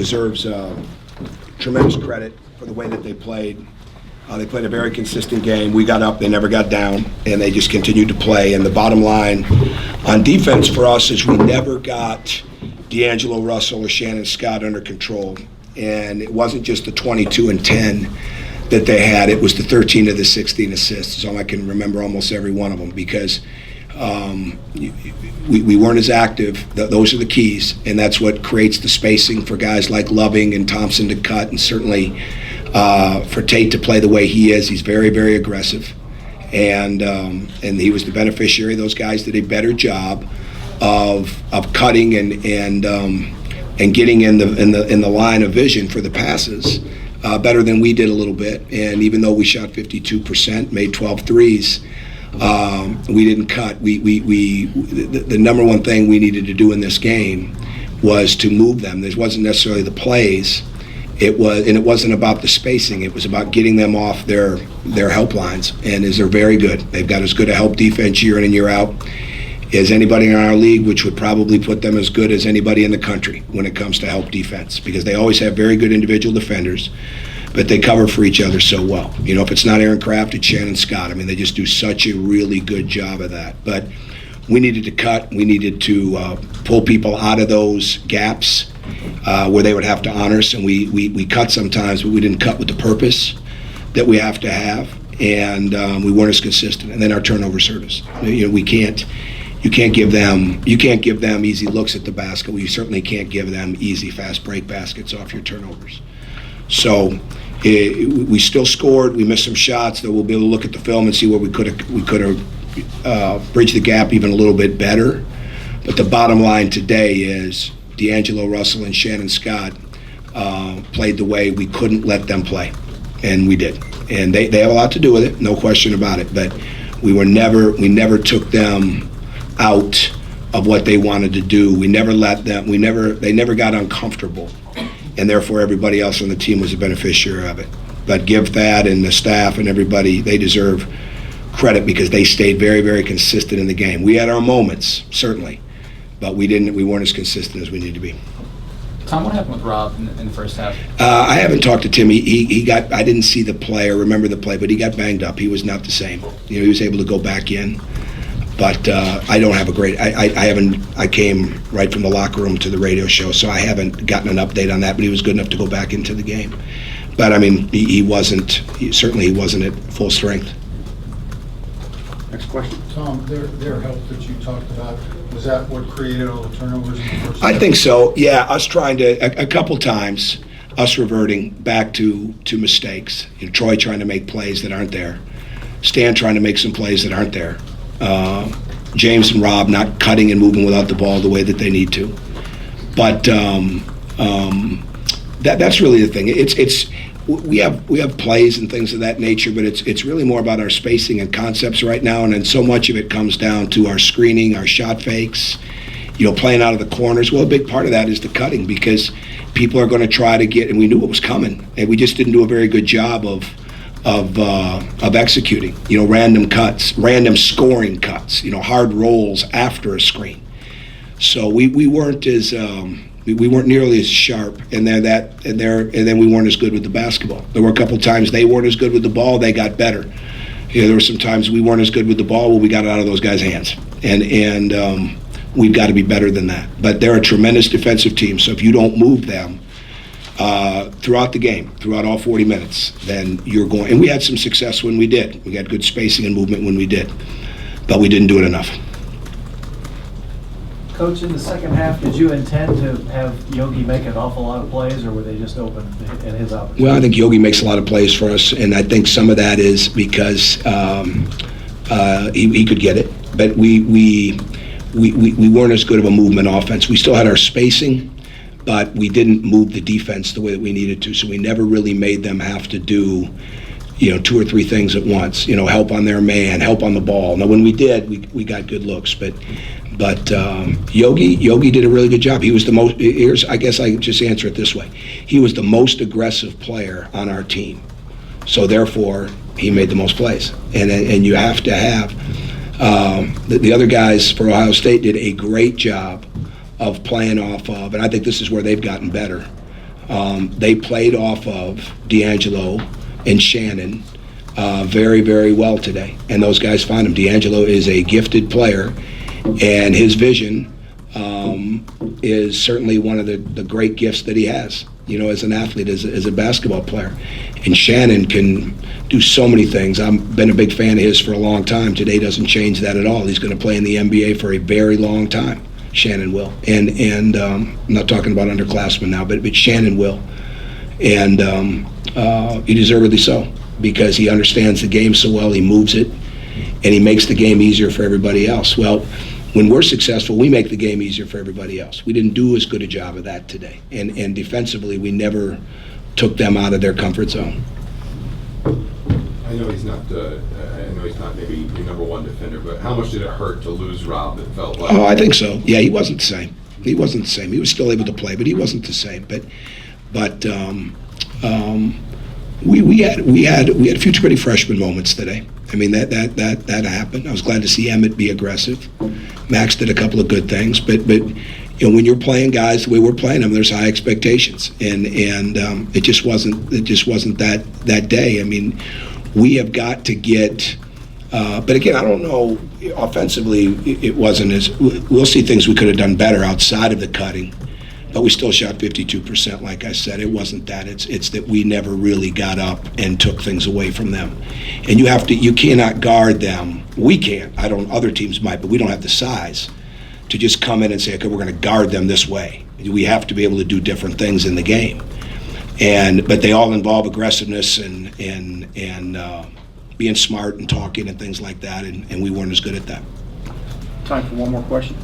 deserves tremendous credit for the way that they played. They played a very consistent game. We got up, they never got down, and they just continued to play. And the bottom line on defense for us is we never got D'Angelo Russell or Shannon Scott under control. And it wasn't just the 22 and 10 that they had. It was the 13 of the 16 assists. So I can remember almost every one of them because we weren't as active. Those are the keys, and that's what creates the spacing for guys like Loving and Thompson to cut, and certainly for Tate to play the way he is. He's very, very aggressive, and he was the beneficiary. Those guys did a better job of cutting and getting in the line of vision for the passes better than we did a little bit. And even though we shot 52%, made 12 threes, we didn't cut. The number one thing we needed to do in this game was to move them. This wasn't necessarily the plays. It wasn't about the spacing. It was about getting them off their help lines. And they're very good. They've got as good a help defense year in and year out as anybody in our league, which would probably put them as good as anybody in the country when it comes to help defense, because they always have very good individual defenders, but they cover for each other so well. You know, if it's not Aaron Kraft, it's Shannon Scott. I mean, they just do such a really good job of that. But we needed to cut. We needed to pull people out of those gaps where they would have to honor us, and we cut sometimes, but we didn't cut with the purpose that we have to have, and we weren't as consistent. And then our turnovers hurt us. You know, you can't give them easy looks at the basket. You certainly can't give them easy fast break baskets off your turnovers. So we still scored. We missed some shots that we'll be able to look at the film and see where we could have bridged the gap even a little bit better. But the bottom line today is D'Angelo Russell and Shannon Scott played the way we couldn't let them play, and we did. And they have a lot to do with it, no question about it. But we never took them out of what they wanted to do. We never let them. They never got uncomfortable, and therefore everybody else on the team was a beneficiary of it. But give Thad and the staff and everybody, they deserve credit because they stayed very, very consistent in the game. We had our moments, certainly, but we weren't as consistent as we need to be. Tom, what happened with Rob in the first half? I haven't talked to Tim. He got. I didn't see the play or remember the play, but he got banged up. He was not the same. You know, he was able to go back in. But I don't have a great. I came right from the locker room to the radio show, so I haven't gotten an update on that. But he was good enough to go back into the game. But I mean, he wasn't at full strength. Next question. Tom, their help that you talked about, was that what created all the turnovers in the first half? I think so. Yeah, us trying to a couple times, us reverting back to mistakes. You know, Troy trying to make plays that aren't there. Stan trying to make some plays that aren't there. James and Rob not cutting and moving without the ball the way that they need to. But that's really the thing. We have plays and things of that nature, but it's really more about our spacing and concepts right now. And then so much of it comes down to our screening, our shot fakes, you know, playing out of the corners. Well, a big part of that is the cutting, because people are going to try to get, and we knew it was coming, and we just didn't do a very good job of executing, you know, random cuts, random scoring cuts, you know, hard rolls after a screen. So we weren't as we weren't nearly as sharp, and then we weren't as good with the basketball. There were a couple times they weren't as good with the ball. They got better. You know, there were some times we weren't as good with the ball. Well, we got it out of those guys' hands, and we've got to be better than that. But they're a tremendous defensive team. So if you don't move them throughout the game, throughout all 40 minutes, then you're going. And we had some success when we did. We got good spacing and movement when we did, but we didn't do it enough. Coach, in the second half, did you intend to have Yogi make an awful lot of plays, or were they just open in his opportunity? Well, I think Yogi makes a lot of plays for us, and I think some of that is because he could get it, but we weren't as good of a movement offense. We still had our spacing, but we didn't move the defense the way that we needed to, so we never really made them have to do, you know, 2 or 3 things at once. You know, help on their man, help on the ball. Now, when we did, we got good looks, but Yogi did a really good job. He was the most. I guess I just answer it this way: he was the most aggressive player on our team, so therefore he made the most plays. And you have to have the other guys for Ohio State did a great job of playing off of, and I think this is where they've gotten better. They played off of D'Angelo and Shannon very, very well today, and those guys find him. D'Angelo is a gifted player, and his vision is certainly one of the great gifts that he has, as an athlete, as a basketball player. And Shannon can do so many things. I've been a big fan of his for a long time. Today doesn't change that at all. He's going to play in the NBA for a very long time. Shannon will. And I'm not talking about underclassmen now, but Shannon will. And he deservedly so, because he understands the game so well, he moves it, and he makes the game easier for everybody else. Well, when we're successful, we make the game easier for everybody else. We didn't do as good a job of that today. And defensively, we never took them out of their comfort zone. I know he's not maybe your number one defender, but how much did it hurt to lose Rob? It felt like. Oh, I think so. Yeah, he wasn't the same. He wasn't the same. He was still able to play, but he wasn't the same. But we had a few too many freshman moments today. I mean, that happened. I was glad to see Emmett be aggressive. Max did a couple of good things, but when you're playing guys the way we're playing them, there's high expectations, and it just wasn't that day. I mean, we have got to get. But again, I don't know. Offensively, it wasn't as. We'll see things we could have done better outside of the cutting, but we still shot 52%. Like I said, it wasn't that. It's that we never really got up and took things away from them. And you cannot guard them. We can't. Other teams might, but we don't have the size to just come in and say, okay, we're going to guard them this way. We have to be able to do different things in the game. But they all involve aggressiveness and being smart and talking and things like that, and we weren't as good at that. Time for one more question.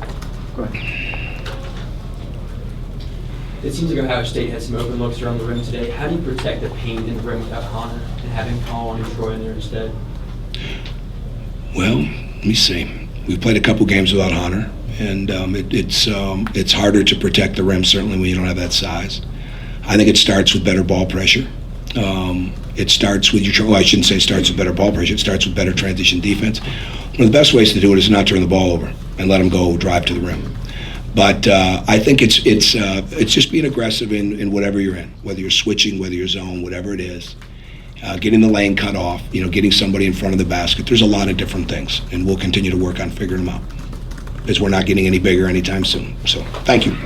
Go ahead. It seems like Ohio State had some open looks around the rim today. How do you protect the paint in the rim without Connor and having Colin and Troy in there instead? Well, let me see. We've played a couple games without Hunter, and it's harder to protect the rim, certainly when you don't have that size. I think it starts with better ball pressure. It starts with I shouldn't say it starts with better ball pressure. It starts with better transition defense. One of the best ways to do it is to not turn the ball over and let them go drive to the rim. But I think it's just being aggressive in whatever you're in, whether you're switching, whether you're zone, whatever it is. Getting the lane cut off, getting somebody in front of the basket. There's a lot of different things, and we'll continue to work on figuring them out, because we're not getting any bigger anytime soon. So, thank you.